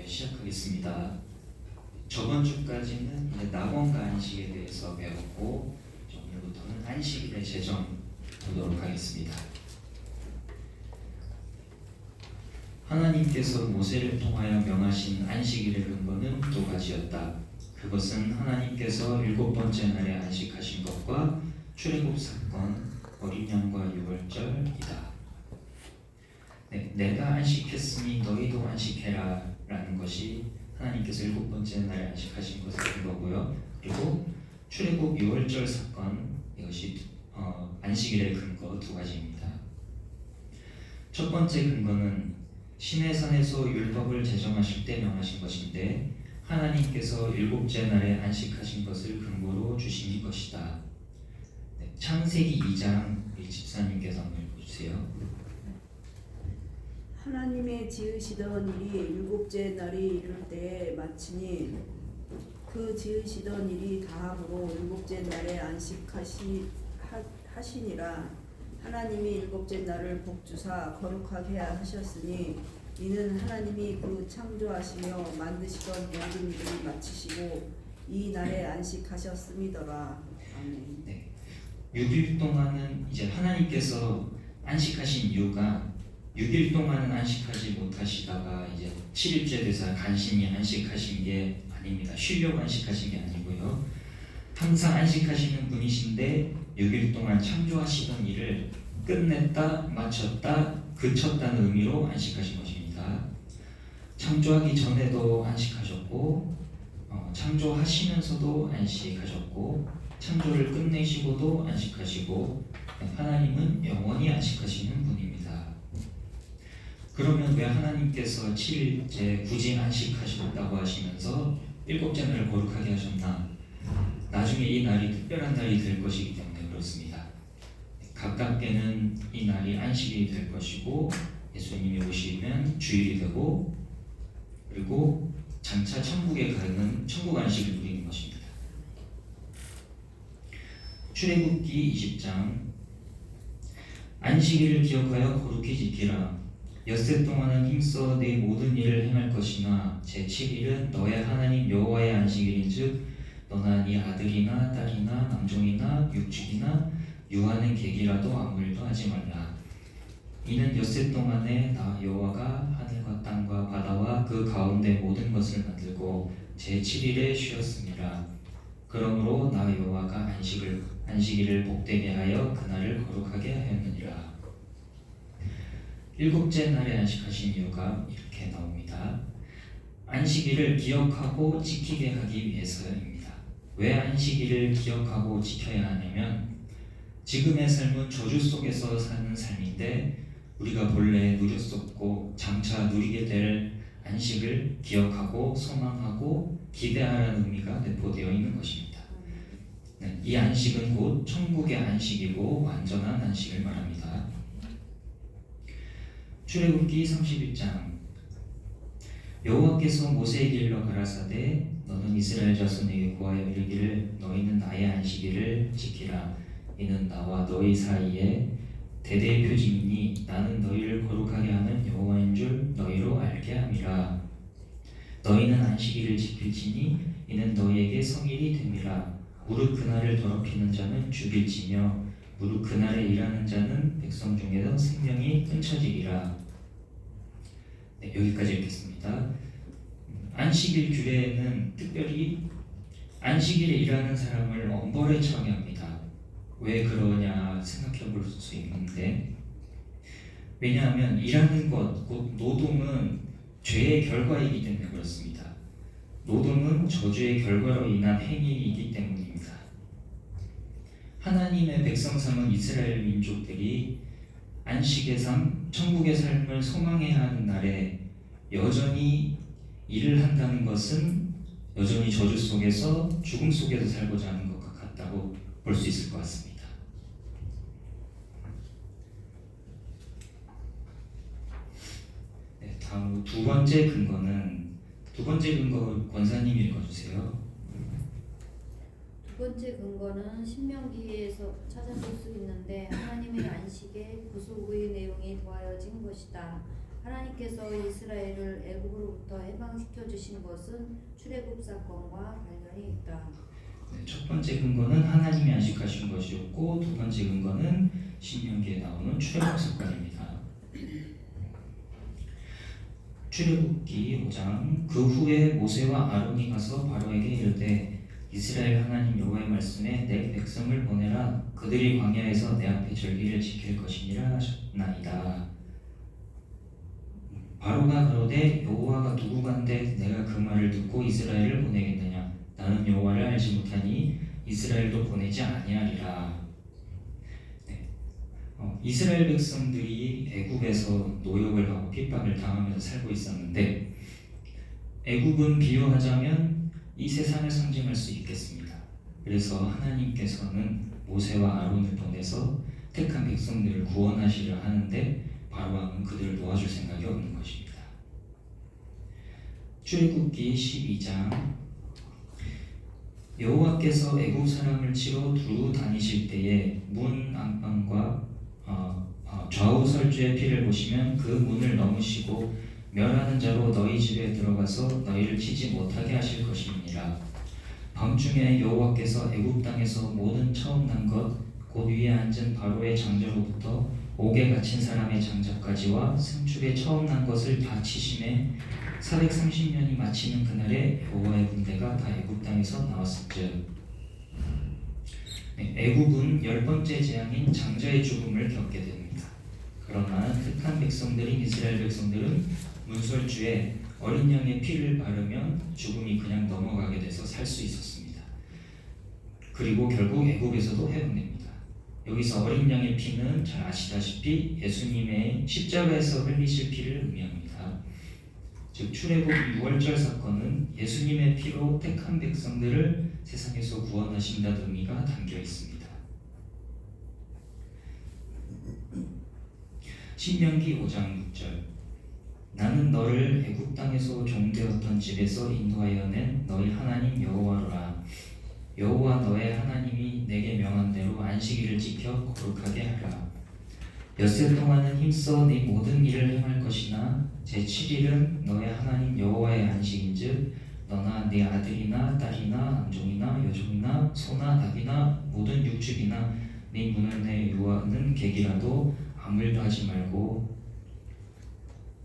시작하겠습니다. 저번 주까지는 이제 낙원과 안식에 대해서 배웠고 오늘부터는 안식일의 제정 보도록 하겠습니다. 하나님께서 모세를 통하여 명하신 안식일의 근거는 두 가지였다. 그것은 하나님께서 7번째 날에 안식하신 것과 출애굽 사건, 어린 양과 유월절이다. 내가 안식했으니 너희도 안식해라 라는 것이 하나님께서 7번째 날에 안식하신 것의 근거고요. 그리고 출애굽 유월절 사건, 이것이 안식일의 근거 두 가지입니다. 첫 번째 근거는 시내산에서 율법을 제정하실 때 명하신 것인데 하나님께서 7째 날에 안식하신 것을 근거로 주신 것이다. 창세기 2장 우리 집사님께서 한번 읽어주세요. 하나님의 지으시던 일이 7째 날이 이를 때에 마치니 그 지으시던 일이 다함으로 7째 날에 안식하시니라. 하나님이 7째 날을 복주사 거룩하게 하셨으니 이는 하나님이 그 창조하시며 만드시던 모든 일을 마치시고 이 날에 안식하셨음이더라. 아멘. 6일 동안은 이제 하나님께서 안식하신 이유가 6일 동안은 안식하지 못하시다가 이제 7일째 돼서 간신히 안식하신 게 아닙니다. 쉬려고 안식하신 게 아니고요. 항상 안식하시는 분이신데 6일 동안 창조하시던 일을 끝냈다, 마쳤다, 그쳤다는 의미로 안식하신 것입니다. 창조하기 전에도 안식하셨고 창조하시면서도 안식하셨고 창조를 끝내시고도 안식하시고 하나님은 영원히 안식하시는 분입니다. 그러면 왜 하나님께서 7일째 굳이 안식하셨다고 하시면서 7째 날을 거룩하게 하셨나? 나중에 이 날이 특별한 날이 될 것이기 때문에 그렇습니다. 가깝게는 이 날이 안식일이 될 것이고 예수님이 오시면 주일이 되고 그리고 장차 천국에 가는 천국 안식을 누리는 것입니다. 출애굽기 20장 안식일을 기억하여 거룩히 지키라. 엿새 동안은 힘써 네 모든 일을 행할 것이나 제7일은 너의 하나님 여호와의 안식일인즉 너나 네 아들이나 딸이나 남종이나 육축이나 유하는 객이라도 아무 일도 하지 말라. 이는 엿새 동안에 나 여호와가 하늘과 땅과 바다와 그 가운데 모든 것을 만들고 제7일에 쉬었습니다. 그러므로 나 여호와가 안식일을 복되게 하여 그날을 거룩하게 하였느니라. 7째 날에 안식하신 이유가 이렇게 나옵니다. 안식일을 기억하고 지키게 하기 위해서입니다. 왜 안식일을 기억하고 지켜야 하냐면 지금의 삶은 저주 속에서 사는 삶인데 우리가 본래 누렸었고 장차 누리게 될 안식을 기억하고 소망하고 기대하라는 의미가 내포되어 있는 것입니다. 이 안식은 곧 천국의 안식이고 완전한 안식을 말합니다. 출애굽기 31장 여호와께서 모세에게 일러 가라사대 너는 이스라엘 자손에게 구하여 이르기를 너희는 나의 안식일을 지키라. 이는 나와 너희 사이에 대대의 표징이니 나는 너희를 거룩하게 하는 여호와인 줄 너희로 알게 함이라. 너희는 안식일을 지킬지니 이는 너희에게 성일이 됨이라. 무릇 그날을 더럽히는 자는 죽일지며 무릇 그날에 일하는 자는 백성 중에서 생명이 끊쳐지리라. 여기까지 읽겠습니다. 안식일 규례에는 특별히 안식일에 일하는 사람을 엄벌에 처하게 합니다. 왜 그러냐 생각해 볼 수 있는데 왜냐하면 일하는 것, 곧 노동은 죄의 결과이기 때문에 그렇습니다. 노동은 저주의 결과로 인한 행위이기 때문입니다. 하나님의 백성 삼은 이스라엘 민족들이 안식의 삶, 천국의 삶을 소망해야 하는 날에 여전히 일을 한다는 것은 여전히 저주 속에서 죽음 속에서 살고자 하는 것과 같다고 볼 수 있을 것 같습니다. 다음 두 번째 근거 권사님 읽어주세요. 두 번째 근거는 신명기에서 찾아볼 수 있는데 하나님의 안식에 구속 후의 내용이 더하여진 것이다. 하나님께서 이스라엘을 애굽으로 저주로부터 해방시켜 주신 것은 출애굽 사건과 관련이 있다. 네, 첫 번째 근거는 하나님이 안식하신 것이었고 두 번째 근거는 신명기에 나오는 출애굽 사건입니다. 출애굽기 5장 그 후에 모세와 아론이 가서 바로에게 이르되 이스라엘 하나님 여호와의 말씀에 내 백성을 보내라 그들이 광야에서 내 앞에 절기를 지킬 것이니라 하셨나이다. 바로가 그러되 여호와가 누구간데 내가 그 말을 듣고 이스라엘을 보내겠느냐 나는 여호와를 알지 못하니 이스라엘도 보내지 아니하리라. 이스라엘 백성들이 애굽에서 노역을 하고 핍박을 당하면서 살고 있었는데 애굽은 비유하자면 이 세상을 상징할 수 있겠습니다. 그래서 하나님께서는 모세와 아론을 보내서 택한 백성들을 구원하시려 하는데 바로왕은 그들을 도와줄 생각이 없는 것입니다. 출애굽기 12장 여호와께서 애굽 사람을 치러 두루 다니실 때에 문 안방과 좌우 설주의 피를 보시면 그 문을 넘으시고 멸하는 자로 너희 집에 들어가서 너희를 치지 못하게 하실 것입니다. 밤중에 여호와께서 애굽 땅에서 모든 처음 난 것 곧 위에 앉은 바로의 장자로부터 옥에 갇힌 사람의 장자까지와牲축의 처음 난 것을 다 치심에 430년이 마치는 그날에 여호와의 군대가 다 애굽 땅에서 나왔었죠. 애굽은 열 번째 재앙인 장자의 죽음을 겪게 됩니다. 그러나 택한 백성들인 이스라엘 백성들은 문설주에 어린 양의 피를 바르면 죽음이 그냥 넘어가게 돼서 살 수 있었습니다. 그리고 결국 애굽에서도 회복됩니다. 여기서 어린 양의 피는 잘 아시다시피 예수님의 십자가에서 흘리실 피를 의미합니다. 즉 출애굽 6월절 사건은 예수님의 피로 택한 백성들을 세상에서 구원하신다는 의미가 담겨 있습니다. 신명기 5장 6절 나는 너를 애굽 땅에서 종되었던 집에서 인도하여 낸 너희 하나님 여호와로라. 여호와 너의 하나님이 내게 명한 대로 안식일을 지켜 거룩하게 하라. 엿새 동안은 힘써 네 모든 일을 행할 것이나 제7일은 너의 하나님 여호와의 안식인즉 너나 네 아들이나 딸이나 남종이나 여종이나 소나 닭이나 모든 육축이나 네 문을 내 유하는 객이라도 아무 일도 하지 말고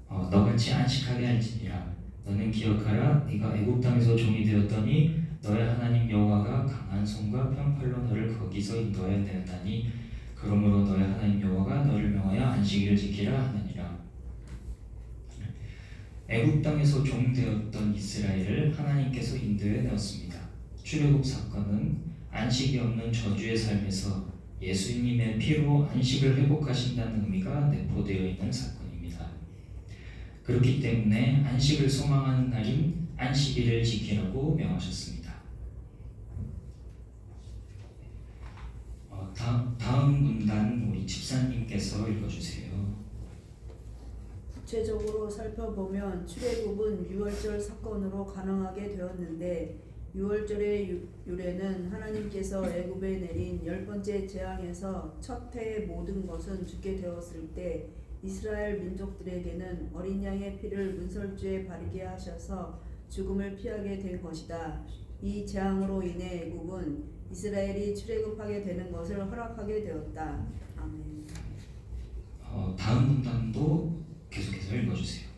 너같이 안식하게 할지니라. 너는 기억하라. 네가 애굽 땅에서 종이 되었더니 너의 하나님 여호와가 강한 손과 편팔로 너를 거기서 인도하여 내었나니 그러므로 너의 하나님 여호와가 너를 명하여 안식일을 지키라 하느니라. 애굽 땅에서 종 되었던 이스라엘을 하나님께서 인도해 내었습니다. 출애굽 사건은 안식이 없는 저주의 삶에서 예수님의 피로 안식을 회복하신다는 의미가 내포되어 있는 사건입니다. 그렇기 때문에 안식을 소망하는 날인 안식일을 지키라고 명하셨습니다. 다음 문단 우리 집사님께서 읽어주세요. 구체적으로 살펴보면 출애굽은 6월절 사건으로 가능하게 되었는데 6월절의 유래는 하나님께서 애굽에 내린 열 번째 재앙에서 첫 해의 모든 것은 죽게 되었을 때 이스라엘 민족들에게는 어린 양의 피를 문설주에 바르게 하셔서 죽음을 피하게 된 것이다. 이 재앙으로 인해 애굽은 이스라엘이 출애굽하게 되는 것을 허락하게 되었다. 아멘. 다음 문단도 계속해서 읽어주세요.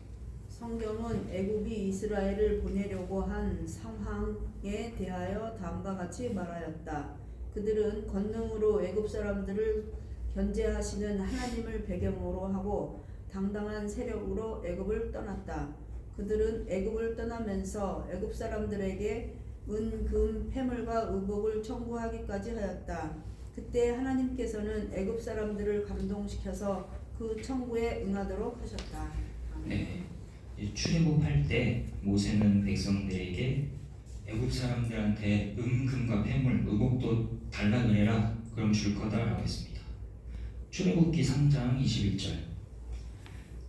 성경은 애굽이 이스라엘을 보내려고 한 상황에 대하여 다음과 같이 말하였다. 그들은 권능으로 애굽 사람들을 견제하시는 하나님을 배경으로 하고 당당한 세력으로 애굽을 떠났다. 그들은 애굽을 떠나면서 애굽 사람들에게 은, 금, 패물과 의복을 청구하기까지 하였다. 그때 하나님께서는 애굽 사람들을 감동시켜서 그 청구에 응하도록 하셨다. 네, 출애굽할 때 모세는 백성들에게 애굽 사람들한테 금과 패물, 의복도 달라 그래라. 그럼 줄 거다라고 했습니다. 출애굽기 3장 21절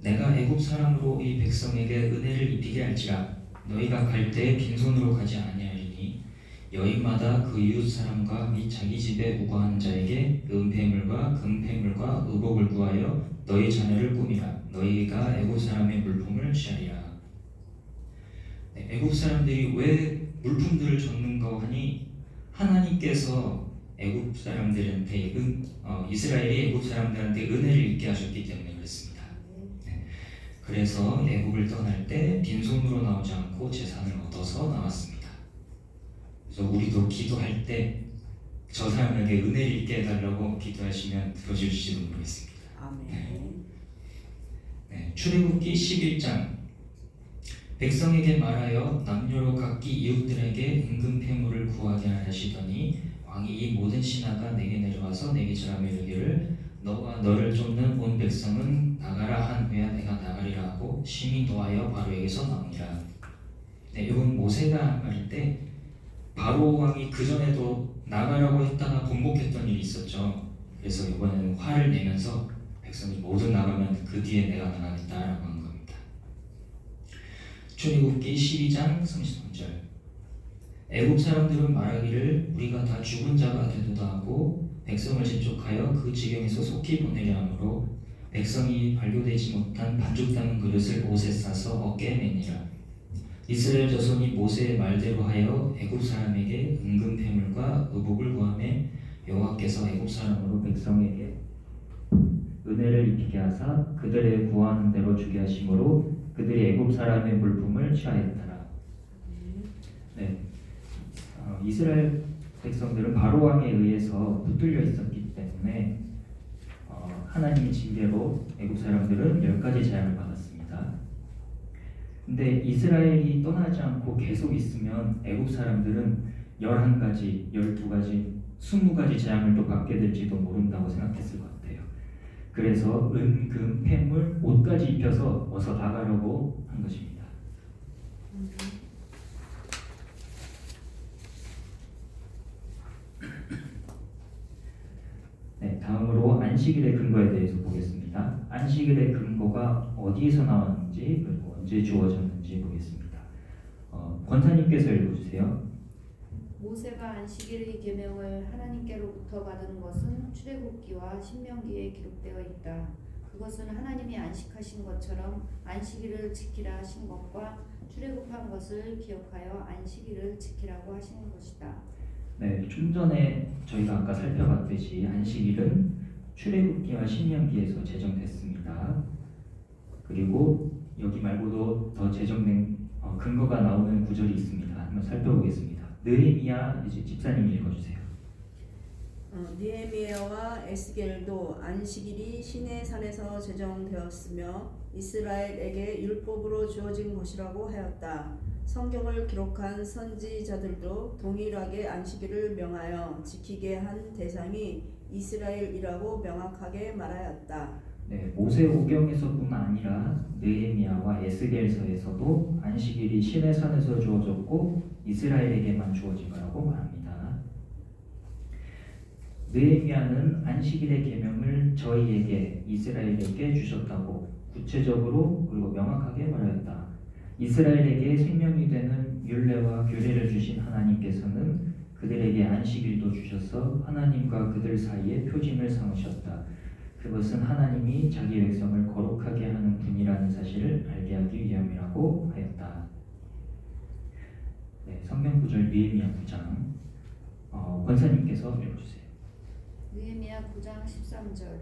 내가 애굽 사람으로 이 백성에게 은혜를 입히게 할지라 너희가 갈 때 빈손으로 가지 아니하리니 여인마다 그 이웃 사람과 및 자기 집에 우거한 자에게 은폐물과 금폐물과 의복을 구하여 너희 자녀를 꾸미라. 너희가 애굽 사람의 물품을 취하리라. 애굽 사람들이 왜 물품들을 줬는가 하니 하나님께서 애굽 사람들한테 이스라엘이 애굽 사람들한테 은혜를 입게 하셨기 때문에 그렇습니다. 그래서 애굽을 떠날 때 빈손으로 나오지 않고 재산을 얻어서 나왔습니다. 그래서 우리도 기도할 때 저 사람에게 은혜를 입게 해달라고 기도하시면 들어주실지도 모르겠습니다. 아멘. 네, 출애굽기 11장 백성에게 말하여 남녀로 각기 이웃들에게 은금 패물을 구하게 하시더니 왕이 이 모든 신하가 내게 내려와서 내게 절하며 이르기를 너와 너를 쫓는 온 백성은 나가라 한 후에 내가 나가리라 하고 심히 노하여 바로에게서 나오니라. 네, 이건 모세가 한 말인데 바로 왕이 그 전에도 나가라고 했다가 번복했던 일이 있었죠. 그래서 이번에는 화를 내면서 백성이 모두 나가면 그 뒤에 내가 나가겠다라고 한 겁니다. 출애굽기 12장 33절 애굽 사람들은 말하기를 우리가 다 죽은 자가 되도다 하고 백성을 재촉하여 그 지경에서 속히 보내려 하므로 백성이 발교되지 못한 반죽 담은 그릇을 옷에 싸서 어깨에 매니라. 이스라엘 자손이 모세의 말대로 하여 애굽 사람에게 은금 패물과 의복을 구하매 여호와께서 애굽 사람으로 백성에게 은혜를 입히게 하사 그들의 구하는 대로 주게 하심으로 그들이 애굽 사람의 물품을 취하였더라. 네, 이스라엘 백성들은 바로 왕에 의해서 붙들려 있었기 때문에 하나님의 징계로 애굽 사람들은 10가지 재앙을 받았습니다. 근데 이스라엘이 떠나지 않고 계속 있으면 애굽 사람들은 11가지, 12가지, 20가지 재앙을 또 받게 될지도 모른다고 생각했을 것 같아요. 그래서 은금, 폐물, 옷까지 입혀서 어서 나가려고 한 것입니다. 네, 다음으로 안식일의 근거에 대해서 보겠습니다. 안식일의 근거가 어디에서 나왔는지 그리고 언제 주어졌는지 보겠습니다. 권사님께서 읽어주세요. 모세가 안식일의 계명을 하나님께로부터 받은 것은 출애굽기와 신명기에 기록되어 있다. 그것은 하나님이 안식하신 것처럼 안식일을 지키라 하신 것과 출애굽한 것을 기억하여 안식일을 지키라고 하시는 것이다. 네, 좀 전에 저희가 아까 살펴봤듯이 안식일은 출애굽기와 신명기에서 제정됐습니다. 그리고 여기 말고도 더 제정된 근거가 나오는 구절이 있습니다. 한번 살펴보겠습니다. 느헤미야 이제 집사님 읽어주세요. 느헤미야와 에스겔도 안식일이 시내 산에서 제정되었으며 이스라엘에게 율법으로 주어진 것이라고 하였다. 성경을 기록한 선지자들도 동일하게 안식일을 명하여 지키게 한 대상이 이스라엘이라고 명확하게 말하였다. 네, 모세오경에서뿐만 아니라 느헤미야와 에스겔서에서도 안식일이 시내산에서 주어졌고 이스라엘에게만 주어진 거라고 말합니다. 느헤미야는 안식일의 계명을 저희에게 이스라엘에게 주셨다고 구체적으로 그리고 명확하게 말하였다. 이스라엘에게 생명이 되는 율례와 규례를 주신 하나님께서는 그들에게 안식일도 주셔서 하나님과 그들 사이에 표징을 삼으셨다. 그것은 하나님이 자기 백성을 거룩하게 하는 분이라는 사실을 알게 하기 위함이라고 하였다. 네, 성경 구절 느헤미야 9장 권사님께서 읽어주세요. 느헤미야 9장 13절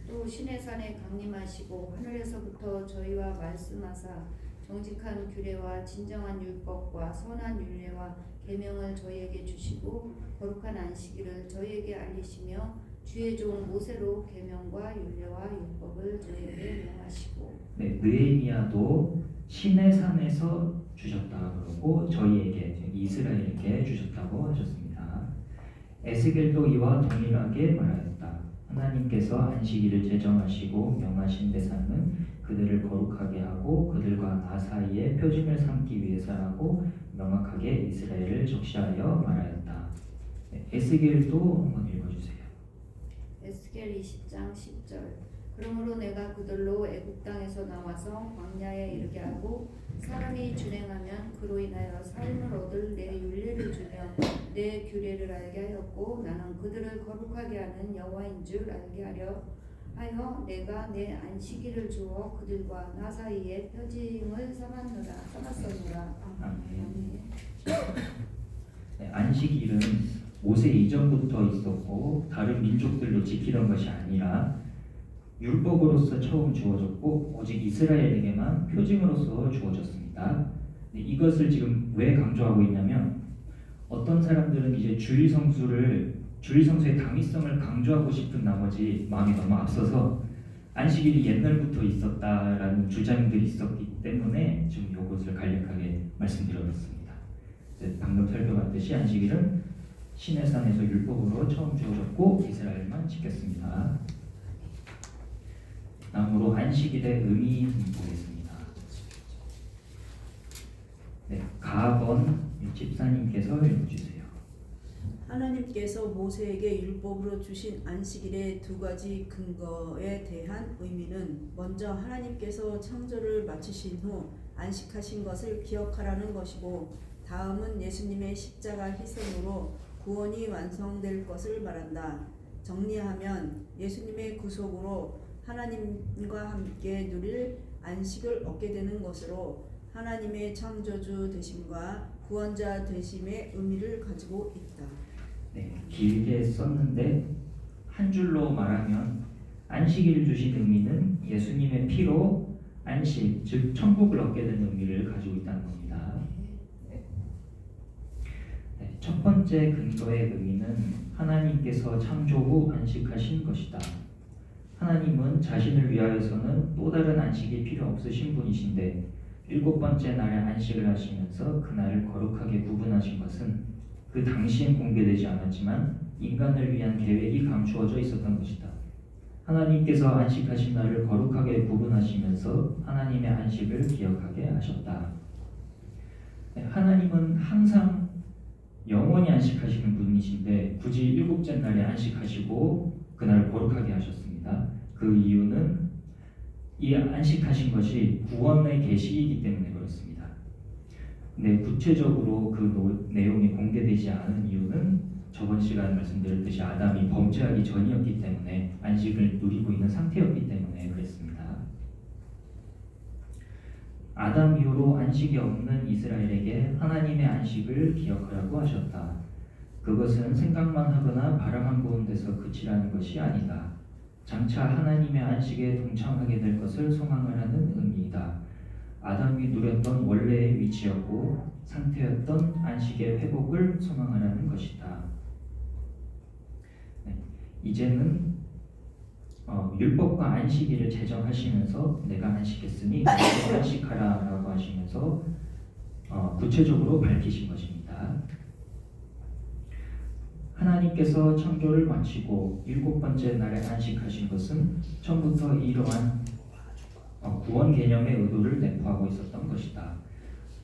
또 시내산에 강림하시고 하늘에서부터 저희와 말씀하사 정직한 규례와 진정한 율법과 선한 율례와 계명을 저희에게 주시고 거룩한 안식일을 저희에게 알리시며 주의 종 모세로 계명과 율례와 율법을 저희에게 명하시고. 네, 느헤미야도 시내산에서 주셨다 그러고 저희에게 이스라엘에게 주셨다고 하셨습니다. 에스겔도 이와 동일하게 말하였다. 하나님께서 안식일을 제정하시고 명하신 대상은 그들을 거룩하게 하고 그들과 나 사이에 표징을 삼기 위해서라고 명확하게 이스라엘을 적시하여 말하였다. 네, 에스겔도 한번 읽어주세요. 에스겔 20장 10절 그러므로 내가 그들로 애굽 땅에서 나와서 광야에 이르게 하고 사람이 준행하면 그로 인하여 삶을 얻을 내 율례를 주며 내 규례를 알게 하였고 나는 그들을 거룩하게 하는 여호와인 줄 알게 하려 하여 내가 내 안식일을 주어 그들과 나 사이에 표징을 삼았느니라. 아멘. 네, 안식일은 모세 이전부터 있었고 다른 민족들도 지키던 것이 아니라 율법으로서 처음 주어졌고 오직 이스라엘에게만 표징으로서 주어졌습니다. 네, 이것을 지금 왜 강조하고 있냐면 어떤 사람들은 이제 주일 성수의 당위성을 강조하고 싶은 나머지 마음이 너무 앞서서 안식일이 옛날부터 있었다라는 주장들이 있었기 때문에 지금 이것을 간략하게 말씀드렸습니다. 방금 살펴봤듯이 안식일은 시내산에서 율법으로 처음 주어졌고 이스라엘만 지켰습니다. 다음으로 안식일의 의미 보겠습니다. 네, 가번 집사님께서 읽어주세요. 하나님께서 모세에게 율법으로 주신 안식일의 두 가지 근거에 대한 의미는 먼저 하나님께서 창조를 마치신 후 안식하신 것을 기억하라는 것이고 다음은 예수님의 십자가 희생으로 구원이 완성될 것을 말한다. 정리하면 예수님의 구속으로 하나님과 함께 누릴 안식을 얻게 되는 것으로 하나님의 창조주 되심과 구원자 되심의 의미를 가지고 있다. 네, 길게 썼는데 한 줄로 말하면 안식일을 주신 의미는 예수님의 피로 안식, 즉 천국을 얻게 되는 의미를 가지고 있다는 겁니다. 네, 첫 번째 근거의 의미는 하나님께서 창조 후 안식하신 것이다. 하나님은 자신을 위하여서는 또 다른 안식이 필요 없으신 분이신데 일곱 번째 날에 안식을 하시면서 그날을 거룩하게 구분하신 것은 그 당시엔 공개되지 않았지만 인간을 위한 계획이 감추어져 있었던 것이다. 하나님께서 안식하신 날을 거룩하게 구분하시면서 하나님의 안식을 기억하게 하셨다. 하나님은 항상 영원히 안식하시는 분이신데 굳이 일곱째 날에 안식하시고 그날을 거룩하게 하셨습니다. 그 이유는 이 안식하신 것이 구원의 계시이기 때문에 그렇습니다. 근데 구체적으로 그 내용이 공개되지 않은 이유는 저번 시간에 말씀드렸듯이 아담이 범죄하기 전이었기 때문에 안식을 누리고 있는 상태였기 때문에 그랬습니다. 아담 이후로 안식이 없는 이스라엘에게 하나님의 안식을 기억하라고 하셨다. 그것은 생각만 하거나 바람 한 부은 데서 그치라는 것이 아니다. 장차 하나님의 안식에 동참하게 될 것을 소망을 하는 의미이다. 아담이 누렸던 원래의 위치였고 상태였던 안식의 회복을 소망하라는 것이다. 네, 이제는 율법과 안식일을 제정하시면서 내가 안식했으니 너도 안식하라라고 하시면서 구체적으로 밝히신 것입니다. 하나님께서 창조를 마치고 일곱 번째 날에 안식하신 것은 처음부터 이러한 구원 개념의 의도를 내포하고 있었던 것이다.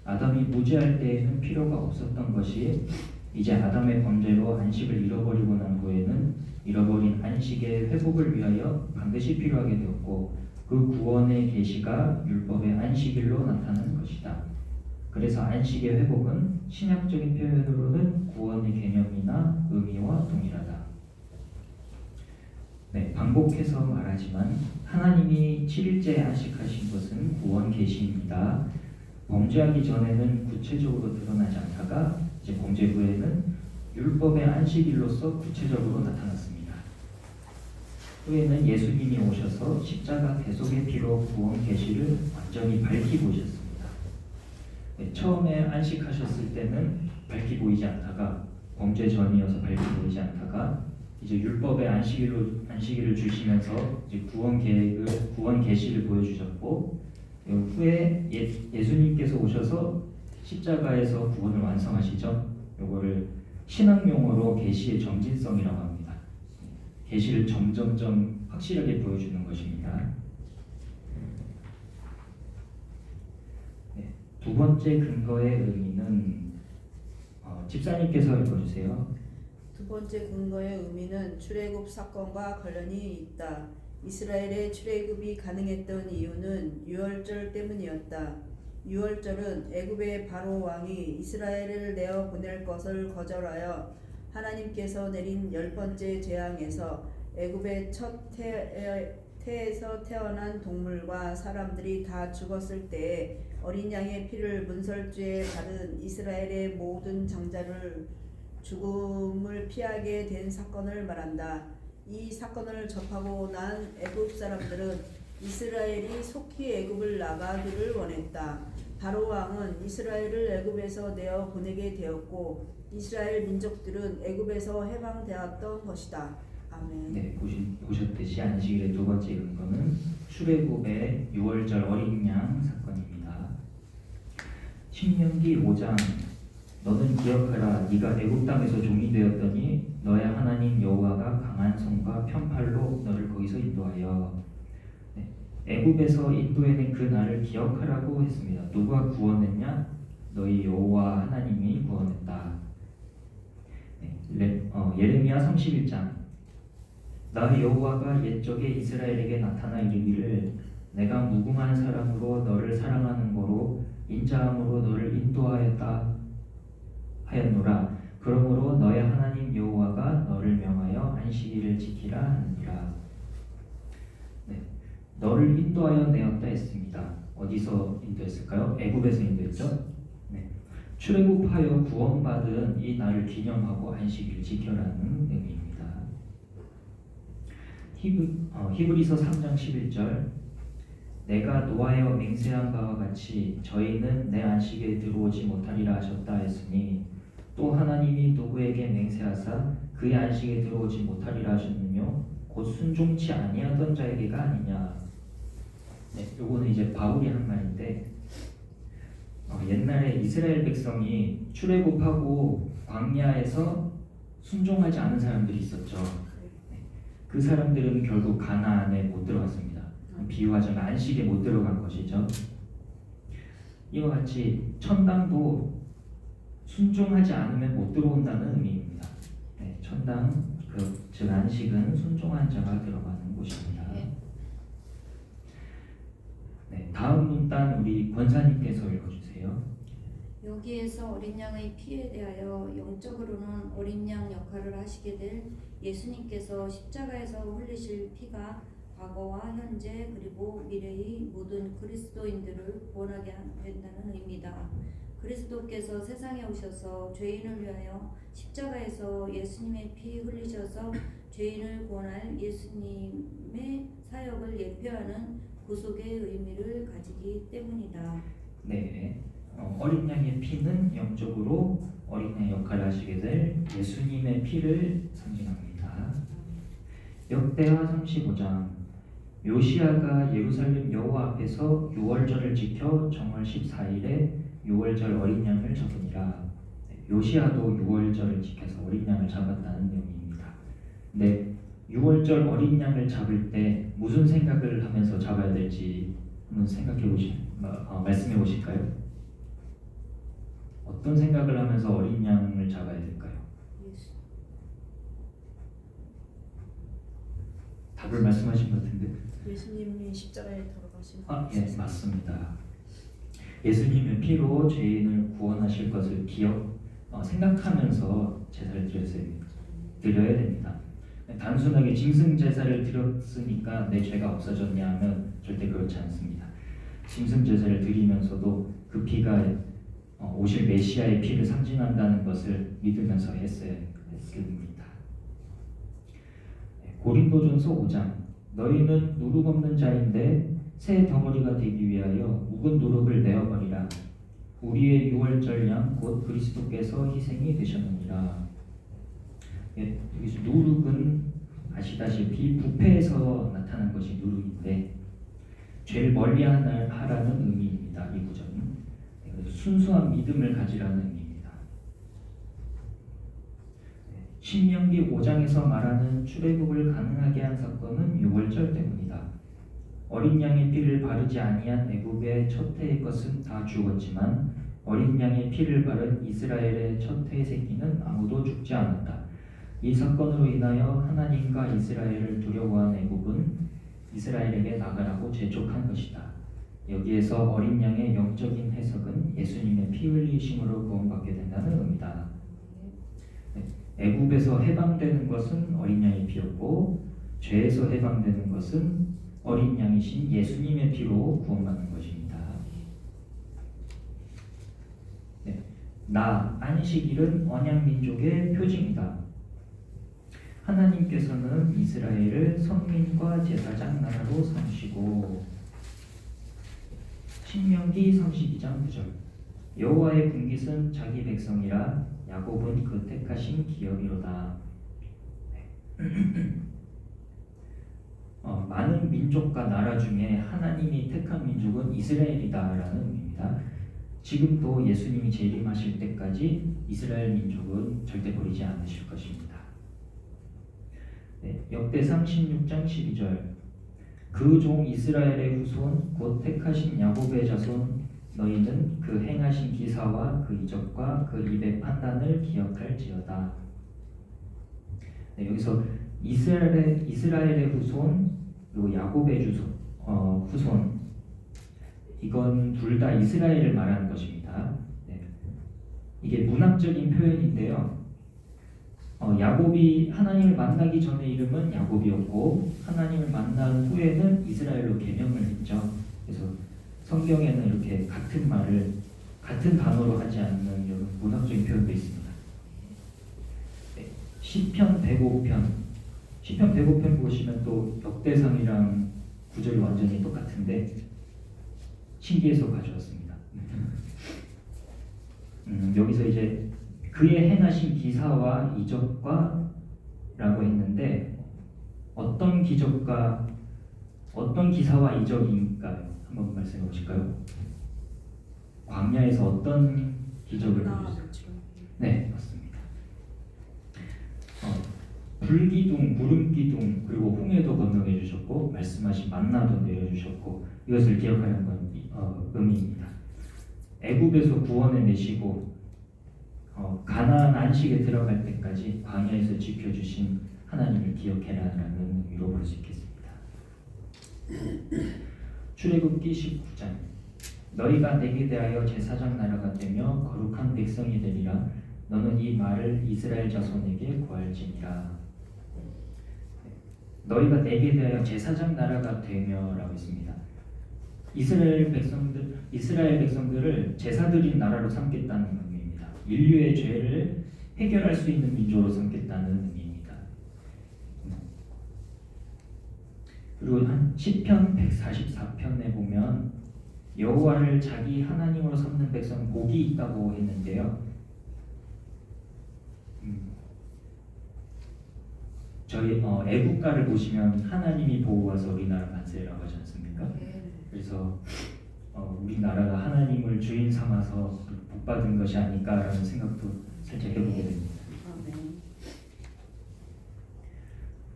아담이 무죄할 때에는 필요가 없었던 것이 이제 아담의 범죄로 안식을 잃어버리고 난 후에는 잃어버린 안식의 회복을 위하여 반드시 필요하게 되었고 그 구원의 계시가 율법의 안식일로 나타나는 것이다. 그래서 안식의 회복은 신약적인 표현으로는 구원의 개념이나 의미와 동일하다. 네, 반복해서 말하지만 하나님이 7일째에 안식하신 것은 구원 계시입니다. 범죄하기 전에는 구체적으로 드러나지 않다가 이제 범죄 후에는 율법의 안식일로서 구체적으로 나타났습니다. 후에는 예수님이 오셔서 십자가 대속의 피로 구원 계시를 완전히 밝히 보이셨습니다. 네, 처음에 안식하셨을 때는 밝히 보이지 않다가 범죄 전이어서 밝히 보이지 않다가 이제 율법의 안식일을 주시면서 이제 구원 계시를 보여주셨고 후에 예수님께서 오셔서 십자가에서 구원을 완성하시죠. 요거를 신학 용어로 계시의 점진성이라고 합니다. 계시를 점점점 확실하게 보여주는 것입니다. 네, 두 번째 근거의 의미는 집사님께서 읽어주세요. 두 번째 근거의 의미는 출애굽 사건과 관련이 있다. 이스라엘의 출애굽이 가능했던 이유는 유월절 때문이었다. 유월절은 애굽의 바로 왕이 이스라엘을 내어 보낼 것을 거절하여 하나님께서 내린 10번째 재앙에서 애굽의 첫 태에서 태어난 동물과 사람들이 다 죽었을 때에 어린 양의 피를 문설주에 바른 이스라엘의 모든 장자를 죽음을 피하게 된 사건을 말한다. 이 사건을 접하고 난 애굽 사람들은 이스라엘이 속히 애굽을 나가기를 원했다. 바로 왕은 이스라엘을 애굽에서 내어 보내게 되었고 이스라엘 민족들은 애굽에서 해방되었던 것이다. 아멘. 네, 보셨듯이 안식일의 두 번째 근거는 출애굽의 6월절 어린 양 사건입니다. 신명기 5장 너는 기억하라 네가 애굽 땅에서 종이 되었더니 너의 하나님 여호와가 강한 손과 편팔로 너를 거기서 인도하여 애굽에서 인도해낸 그 날을 기억하라고 했습니다. 누가 구원했냐? 너희 여호와 하나님이 구원했다. 예레미야 31장 나 여호와가 옛적에 이스라엘에게 나타나 이르기를 내가 무궁한 사랑으로 너를 사랑하는 거로 인자함으로 너를 인도하였다 하였노라. 그러므로 너의 하나님 여호와가 너를 명하여 안식일을 지키라 하느니라. 너를 인도하여 내었다 했습니다. 어디서 인도했을까요? 애굽에서 인도했죠. 출애굽하여 구원받은 이 날을 기념하고 안식일을 지켜라는 의미입니다. 히브리서 3장 11절 내가 노하여 맹세한 바와 같이 저희는 내 안식에 들어오지 못하리라 하셨다 했으니 또 하나님이 누구에게 맹세하사 그의 안식에 들어오지 못하리라 하셨느뇨 곧 순종치 아니하던 자에게가 아니냐. 요거는 이제 바울이 한 말인데 옛날에 이스라엘 백성이 출애굽하고 광야에서 순종하지 않은 사람들이 있었죠. 그 사람들은 결국 가나안에 못 들어갔습니다. 비유하자면 안식에 못 들어간 것이죠. 이와 같이 천당도 순종하지 않으면 못 들어온다는 의미입니다. 천당 즉 안식은 순종한 자가 들어가는 곳입니다. 다음 문단 우리 권사님께서 읽어주세요. 여기에서 어린 양의 피에 대하여 영적으로는 어린 양 역할을 하시게 될 예수님께서 십자가에서 흘리실 피가 과거와 현재 그리고 미래의 모든 그리스도인들을 구원하게 된다는 의미다. 그리스도께서 세상에 오셔서 죄인을 위하여 십자가에서 예수님의 피 흘리셔서 죄인을 구원할 예수님의 사역을 예표하는 구속의 의미를 가지기 때문이다. 네, 어린 양의 피는 영적으로 어린 양 역할을 하시게 될 예수님의 피를 상징합니다. 역대하 35장 요시야가 예루살렘 여호와 앞에서 6월절을 지켜 정월 14일에 6월절 어린 양을 잡으니라. 요시야도 6월절을 지켜서 어린 양을 잡았다는 내용입니다. 네, 6월절 어린 양을 잡을 때 무슨 생각을 하면서 잡아야 될지 한번 말씀해 보실까요? 어떤 생각을 하면서 어린 양을 잡아야 될까요? 답을 말씀하신 것 같은데. 예수님이 십자가에 돌아가신 예, 맞습니다. 예수님의 피로 죄인을 구원하실 것을 생각하면서 제사를 드려야 됩니다. 단순하게 짐승 제사를 드렸으니까 내 죄가 없어졌냐 하면 절대 그렇지 않습니다. 짐승 제사를 드리면서도 그 피가 오실 메시아의 피를 상징한다는 것을 믿으면서 했습니다. 고린도전서 5장 너희는 누룩 없는 자인데 새 덩어리가 되기 위하여 묵은 누룩을 내어버리라. 우리의 유월절 양 곧 그리스도께서 희생이 되셨느니라. 여기서 누룩은 아시다시피 부패에서 나타난 것이 누룩인데 죄를 멀리하라는 의미입니다. 이 구절은 그래서 순수한 믿음을 가지라는 의미입니다. 신명기 5장에서 말하는 출애굽을 가능하게 한 사건은 유월절 때문이다. 어린 양의 피를 바르지 아니한 애굽의 첫 해의 것은 다 죽었지만 어린 양의 피를 바른 이스라엘의 첫 해의 새끼는 아무도 죽지 않았다. 이 사건으로 인하여 하나님과 이스라엘을 두려워한 애굽은 이스라엘에게 나가라고 재촉한 것이다. 여기에서 어린 양의 영적인 해석은 예수님의 피 흘리심으로 구원받게 된다는 의미다. 애굽에서 해방되는 것은 어린 양의 피였고 죄에서 해방되는 것은 어린 양이신 예수님의 피로 구원받는 것입니다. 네. 나 안식일은 언약 민족의 표징이다. 하나님께서는 이스라엘을 선민과 제사장 나라로 삼으시고 신명기 32장 9절 여호와의 분깃은 자기 백성이라 야곱은 그 택하신 기업이로다. 많은 민족과 나라 중에 하나님이 택한 민족은 이스라엘이다라는 의미입니다. 지금도 예수님이 재림하실 때까지 이스라엘 민족은 절대 버리지 않으실 것입니다. 네, 역대상 16장 12절 그 종 이스라엘의 후손 곧 택하신 야곱의 자손 너희는 그 행하신 기사와 그 이적과 그 입의 판단을 기억할지어다. 네, 여기서 이스라엘의 후손 그리고 야곱의 후손 이건 둘 다 이스라엘을 말하는 것입니다. 네. 이게 문학적인 표현인데요. 야곱이 하나님을 만나기 전에 이름은 야곱이었고 하나님을 만난 후에는 이스라엘로 개명을 했죠. 그래서 성경에는 이렇게 같은 말을 같은 단어로 하지 않는 이런 문학적인 표현도 있습니다. 네. 시편 105편 보시면 또 역대상이랑 구절이 완전히 똑같은데 신기해서 가져왔습니다. 여기서 이제 그의 행하신 기사와 이적과 라고 했는데 어떤 기적과 어떤 기사와 이적인가요? 한번 말씀해 보실까요? 광야에서 어떤 기적을 보여주셨어요? 네, 맞습니다. 불기둥, 구름기둥 그리고 홍해도 건너게 해주셨고 말씀하신 만나도 내려주셨고 이것을 기억하는 건 의미입니다. 애굽에서 구원해 내시고 가나안 안식에 들어갈 때까지 광야에서 지켜주신 하나님을 기억해라라는 의미로 볼 수 있겠습니다. 출애굽기 19장 너희가 내게 대하여 제사장 나라가 되며 거룩한 백성이 되리라. 너는 이 말을 이스라엘 자손에게 구할지니라. 너희가 내게 대하여 제사장 나라가 되며라고 했습니다. 이스라엘 백성들을 제사 드린 나라로 삼겠다는 의미입니다. 인류의 죄를 해결할 수 있는 민족으로 삼겠다는 의미입니다. 그리고 한 시편 144편에 보면 여호와를 자기 하나님으로 삼는 백성은 복이 있다고 했는데요. 저희 애국가를 보시면 하나님이 보호하사 우리나라 만세라고 하지 않습니까? 그래서 우리나라가 하나님을 주인 삼아서 복받은 것이 아닐까라는 생각도 살짝 해보게 됩니다.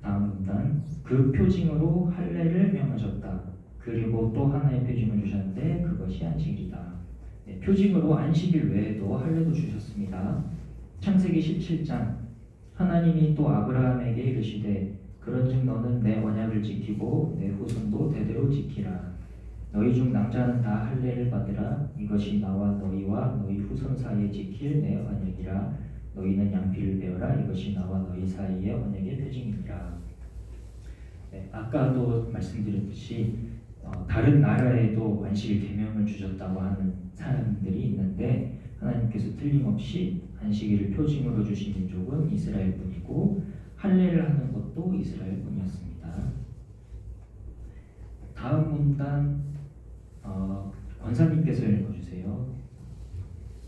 다음 문단 그 표징으로 할례를 명하셨다. 그리고 또 하나의 표징을 주셨는데 그것이 안식일이다. 네, 표징으로 안식일 외에도 할례도 주셨습니다. 창세기 17장 하나님이 또 아브라함에게 이르시되 그런즉 너는 내 언약을 지키고 내 후손도 대대로 지키라. 너희 중 남자는 다 할례를 받으라. 이것이 나와 너희와 너희 후손 사이에 지킬 내 언약이라. 너희는 양피를 베어라. 이것이 나와 너희 사이의 언약의 표징이니라. 네, 아까도 말씀드렸듯이 다른 나라에도 안식일 계명을 주셨다고 하는 사람들이 있는데 하나님께서 틀림없이 안식일을 표징으로 주신 민족은 이스라엘뿐이고 할례를 하는 것도 이스라엘뿐이었습니다. 다음 문단 권사님께서 읽어주세요.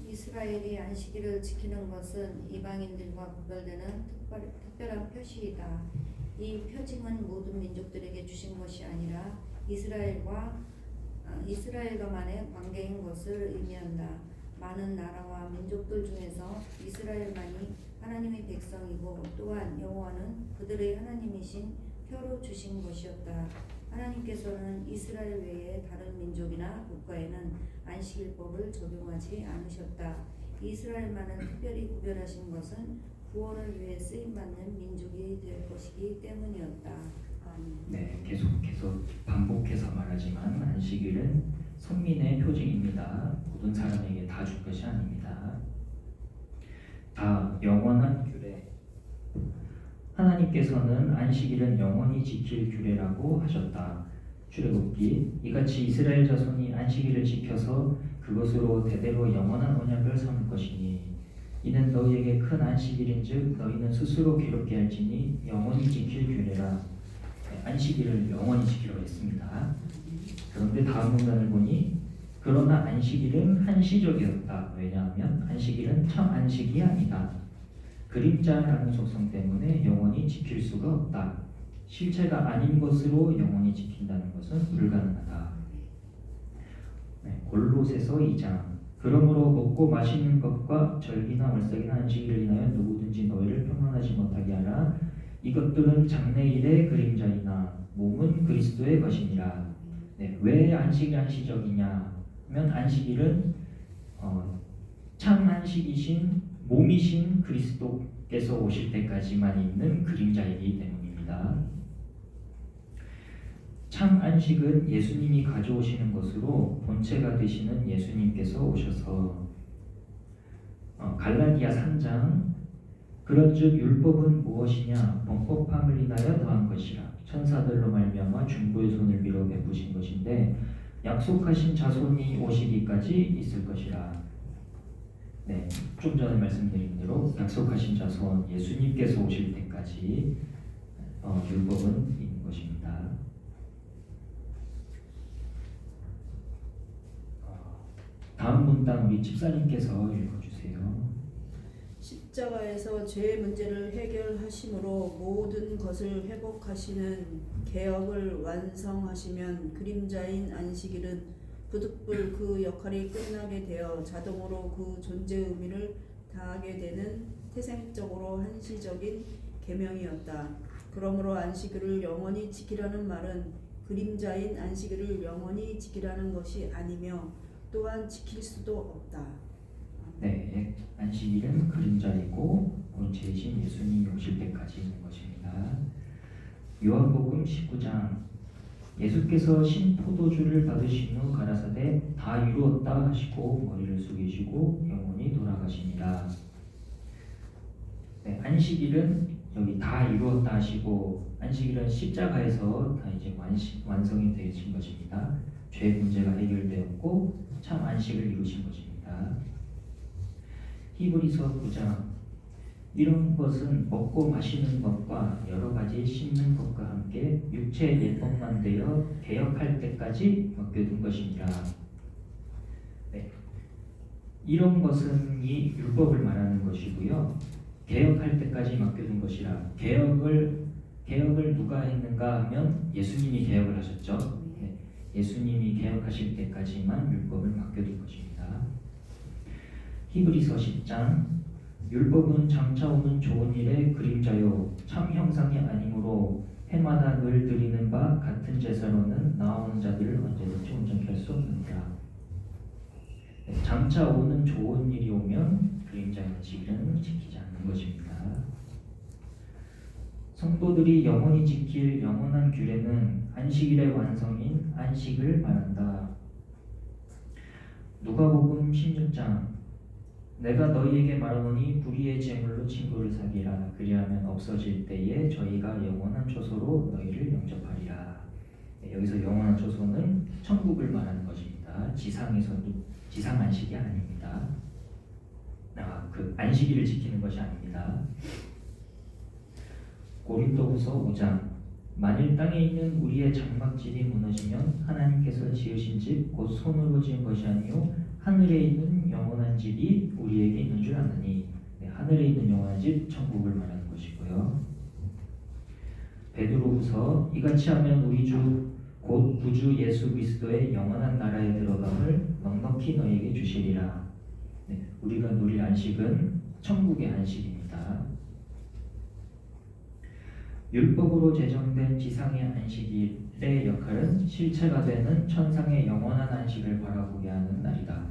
이스라엘이 안식일을 지키는 것은 이방인들과 구별되는 특별한 표시이다. 이 표징은 모든 민족들에게 주신 것이 아니라 이스라엘과만의 관계인 것을 의미한다. 많은 나라와 민족들 중에서 이스라엘만이 하나님의 백성이고 또한 여호와는 그들의 하나님이신 표로 주신 것이었다. 하나님께서는 이스라엘 외에 다른 민족이나 국가에는 안식일법을 적용하지 않으셨다. 이스라엘만을 특별히 구별하신 것은 구원을 위해 쓰임받는 민족이 될 것이기 때문이었다. 네, 계속해서 반복해서 말하지만 안식일은 선민의 표징입니다. 모든 사람에게 다 줄 것이 아닙니다. 다 영원한 규례. 하나님께서는 안식일은 영원히 지킬 규례라고 하셨다. 출애굽기 이같이 이스라엘 자손이 안식일을 지켜서 그것으로 대대로 영원한 언약을 삼을 것이니 이는 너희에게 큰 안식일인즉 너희는 스스로 괴롭게 할지니 영원히 지킬 규례라. 안식일을 영원히 지키라고 했습니다. 그런데 다음 문단을 보니 그러나 안식일은 한시적이었다. 왜냐하면 안식일은 참 안식이 아니다. 그림자라는 속성 때문에 영원히 지킬 수가 없다. 실체가 아닌 것으로 영원히 지킨다는 것은 불가능하다. 골로새서 2장 그러므로 먹고 마시는 것과 절기나 월삭이나 안식일을 인하여 누구든지 너희를 평안하지 못하게 하라. 이것들은 장래일의 그림자이나 몸은 그리스도의 것이니라. 왜 안식이 한시적이냐 하면 안식일은 참 안식이신 몸이신 그리스도께서 오실 때까지만 있는 그림자이기 때문입니다. 참 안식은 예수님이 가져오시는 것으로 본체가 되시는 예수님께서 오셔서 갈라디아 3장 그런즉 율법은 무엇이냐 범법함을 인하여 더한 것이라 천사들로 말미암아 중보의 손을 빌어 베푸신 것인데 약속하신 자손이 오시기까지 있을 것이라. 좀 전에 말씀드린 대로 약속하신 자손 예수님께서 오실 때까지 율법은 있는 것입니다. 다음 문단 우리 집사님께서 읽어주세요. 십자가에서 죄의 문제를 해결하심으로 모든 것을 회복하시는 개혁을 완성하시면 그림자인 안식일은 부득불 그 역할이 끝나게 되어 자동으로 그 존재 의미를 다하게 되는 태생적으로 한시적인 계명이었다. 그러므로 안식일을 영원히 지키라는 말은 그림자인 안식일을 영원히 지키라는 것이 아니며 또한 지킬 수도 없다. 안식일은 그림자이고 본체이신 예수님이 오실 때까지 있는 것입니다. 요한복음 19장 예수께서 신포도주를 받으신 후 가라사대 다 이루었다 하시고 머리를 숙이시고 영원히 돌아가시니라. 안식일은 여기 다 이루었다 하시고 안식일은 십자가에서 다 이제 완성이 되신 것입니다. 죄 문제가 해결되었고 참 안식을 이루신 것입니다. 히브리서 9장 이런 것은 먹고 마시는 것과 여러 가지 씹는 것과 함께 육체의 예법만 되어 개혁할 때까지 맡겨둔 것이니라. 이런 것은 이 율법을 말하는 것이고요. 개혁할 때까지 맡겨둔 것이라. 개혁을 누가 했는가 하면 예수님이 개혁을 하셨죠. 예수님이 개혁하실 때까지만 율법을 맡겨둔 것입니다. 히브리서 10장 율법은 장차 오는 좋은 일의 그림자요 참 형상이 아니므로 해마다 늘 드리는 바 같은 제사로는 나오는 자들을 언제든지 온전케 할 수 없느니라. 장차 오는 좋은 일이 오면 그림자의 안식일은 지키지 않는 것입니다. 성도들이 영원히 지킬 영원한 규례는 안식일의 완성인 안식을 말한다. 누가복음 16장 내가 너희에게 말하노니 불의의 제물로 친구를 사귀라. 그리하면 없어질 때에 저희가 영원한 초소로 너희를 영접하리라. 여기서 영원한 초소는 천국을 말하는 것입니다. 지상 안식이 아닙니다. 그 안식일을 지키는 것이 아닙니다. 고린도후서 5장 만일 땅에 있는 우리의 장막집이 무너지면 하나님께서 지으신 집 곧 손으로 지은 것이 아니요 하늘에 있는 영원한 집이 우리에게 있는 줄 아느니. 하늘에 있는 영원한 집 천국을 말하는 것이고요. 베드로후서 이같이 하면 우리 주 곧 구주 예수 그리스도의 영원한 나라에 들어감을 넉넉히 너희에게 주시리라. 우리가 누릴 안식은 천국의 안식입니다. 율법으로 제정된 지상의 안식일의 역할은 실체가 되는 천상의 영원한 안식을 바라보게 하는 날이다.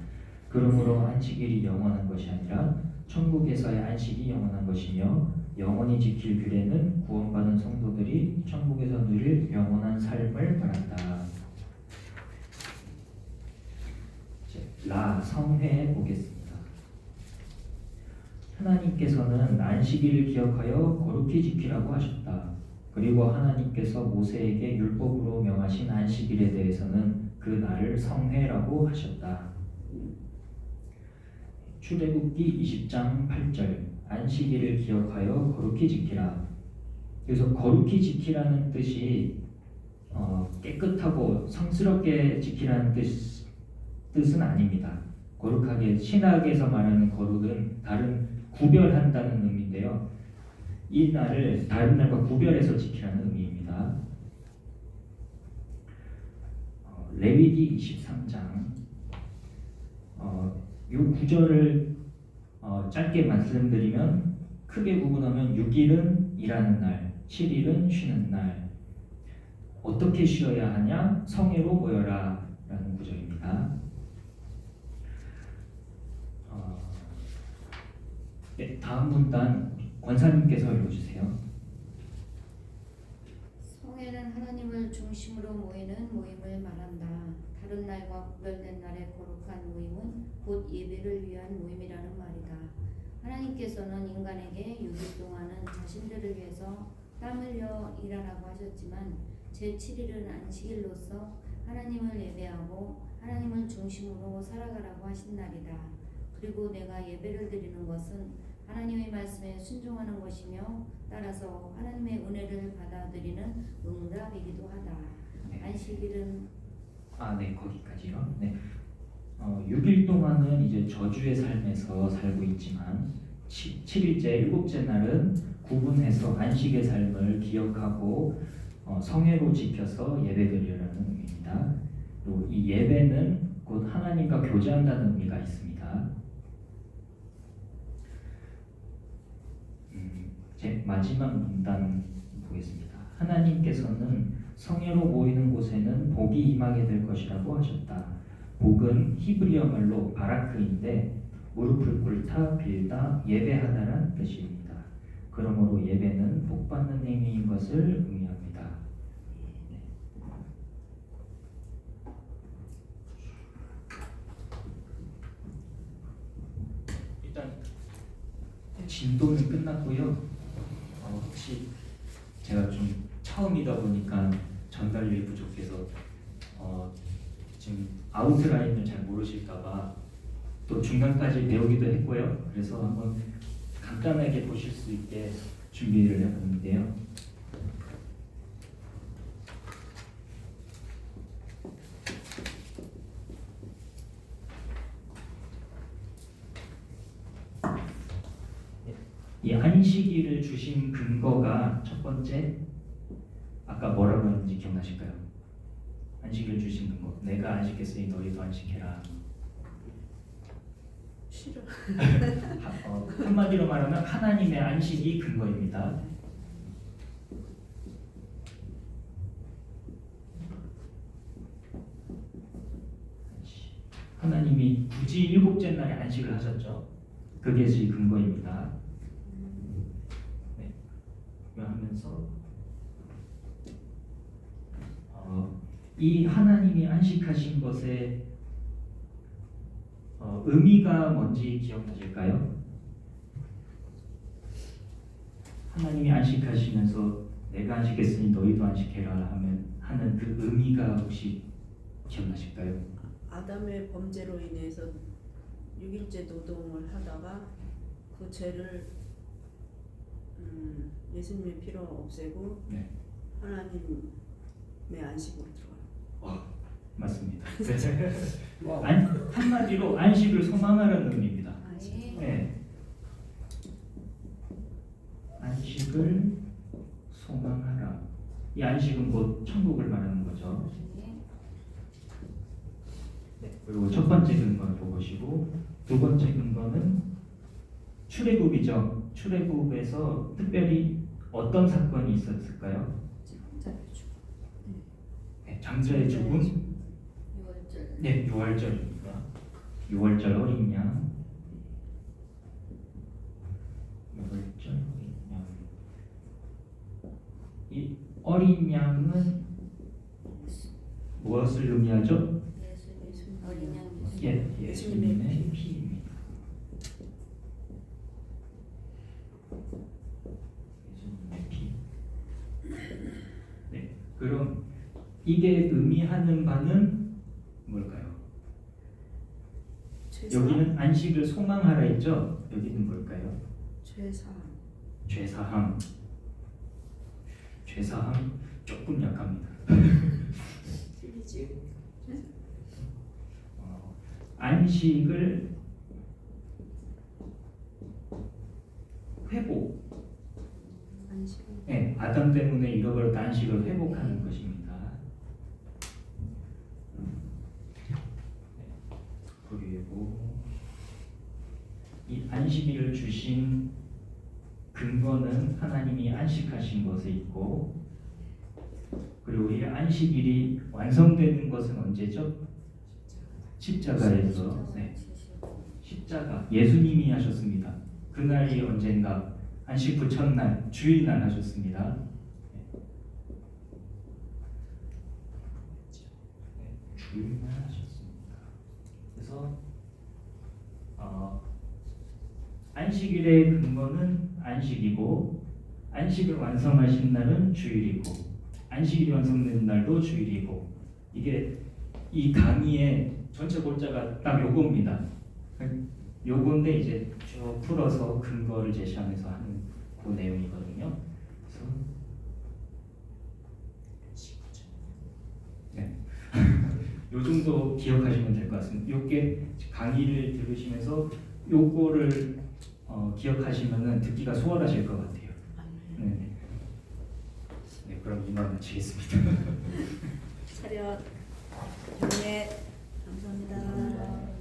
그러므로 안식일이 영원한 것이 아니라 천국에서의 안식이 영원한 것이며 영원히 지킬 규례는 구원받은 성도들이 천국에서 누릴 영원한 삶을 말한다. 성회에 보겠습니다. 하나님께서는 안식일을 기억하여 거룩히 지키라고 하셨다. 그리고 하나님께서 모세에게 율법으로 명하신 안식일에 대해서는 그 날을 성회라고 하셨다. 출애굽기 20장 8절 안식일을 기억하여 거룩히 지키라. 그래서 거룩히 지키라는 뜻이 깨끗하고 성스럽게 지키라는 뜻은 아닙니다. 거룩하게 신학에서 말하는 거룩은 다른 구별한다는 의미인데요. 이 날을 다른 날과 구별해서 지키라는 의미입니다. 레위기 23장 이 구절을 짧게 말씀드리면 크게 구분하면 6일은 일하는 날, 7일은 쉬는 날. 어떻게 쉬어야 하냐? 성회로 모여라 라는 구절입니다. 네, 다음 문단 권사님께서 읽어주세요. 성회는 하나님을 중심으로 모이는 모임을 말한다. 다른 날과 구별된 날의 거룩한 모임은 곧 예배를 위한 모임이라는 말이다. 하나님께서는 인간에게 6일 동안은 자신들을 위해서 땀 흘려 일하라고 하셨지만 제7일은 안식일로서 하나님을 예배하고 하나님을 중심으로 살아가라고 하신 날이다. 그리고 내가 예배를 드리는 것은 하나님의 말씀에 순종하는 것이며 따라서 하나님의 은혜를 받아들이는 응답이기도 하다. 안식일은 네, 거기까지요. 네. 6일 동안은 이제 저주의 삶에서 살고 있지만 7일째, 7째 날은 구분해서 안식의 삶을 기억하고 성회로 지켜서 예배드리라는 의미입니다. 또 이 예배는 곧 하나님과 교제한다는 의미가 있습니다. 제 마지막 문단 보겠습니다. 하나님께서는 성회로 모이는 곳에는 복이 임하게 될 것이라고 하셨다. 복은 히브리어 말로 바라크인데 무릎을 꿇다, 빌다, 예배하다란 뜻입니다. 그러므로 예배는 복받는 행위인 것을 의미합니다. 일단 진도는 끝났고요. 혹시 제가 좀 처음이다 보니까 전달력이 부족해서 지금 아웃라인을 잘 모르실까봐 또 중간까지 배우기도 했고요. 그래서 한번 간단하게 보실 수 있게 준비를 해봤는데요. 이 안식일을 주신 근거가 첫 번째, 아까 뭐라고 했는지 기억나실까요? 안식일 주신 근거. 내가 안식했으니 너희도 안식해라. 싫어. 한마디로 말하면 하나님의 안식이 근거입니다. 하나님이 굳이 일곱째 날에 안식을 하셨죠. 그게 제 근거입니다. 네. 하면서 이 하나님이 안식하신 것의 의미가 뭔지 기억나실까요? 하나님이 안식하시면서 내가 안식했으니 너희도 안식해라 하는 그 의미가 혹시 기억나실까요? 아담의 범죄로 인해서 6일째 노동을 하다가 그 죄를 예수님의 피로 없애고 네. 하나님의 안식으로 들어가요. 맞습니다. 한마디로 안식을 소망하라는 의미입니다. 네. 안식을 소망하라. 이 안식은 곧 천국을 말하는 거죠. 네. 그리고 첫 번째 근거를 보시고 두 번째 근거는 출애굽이죠. 출애굽에서 특별히 어떤 사건이 있었을까요? 장자의 죽음. 6월절. 네, 6월절입니다. 6월절 어린 양. 6월절 어린 양. 이 어린 양은 무엇을 의미하죠? 예수님 어린 양 예수님의 피입니다. 그럼 이게 의미하는 바는 뭘까요? 죄사 여기는 안식을 소망하라 했죠? 여기는 뭘까요? 죄사함 죄사함. 죄사함 조금 약합니다. 틀리지 안식을 회복. 안식 네, 아담 때문에 잃어버렸던 안식을 회복하는 것입니다. 그리고 이 안식일을 주신 근거는 하나님이 안식하신 것에 있고, 그리고 이 안식일이 완성되는 것은 언제죠? 십자가에서. 네. 십자가 예수님이 하셨습니다. 그날이 언젠가 안식 후 첫날 주일날 하셨습니다. 주일날 하셨습니다. 그래서 안식일의 근거는 안식이고, 안식을 완성하신 날은 주일이고, 안식일이 완성된 날도 주일이고, 이게 이 강의의 전체 골자가 딱 요겁니다. 요건데 이제 쭉 풀어서 근거를 제시하면서 하는 그 내용이거든요. 그래서 네. 요 정도 기억하시면 될 것 같습니다. 요게 강의를 들으시면서 요거를 기억하시면은 듣기가 수월하실 것 같아요. 네. 네, 그럼 이만 마치겠습니다. 차렷 경례 감사합니다.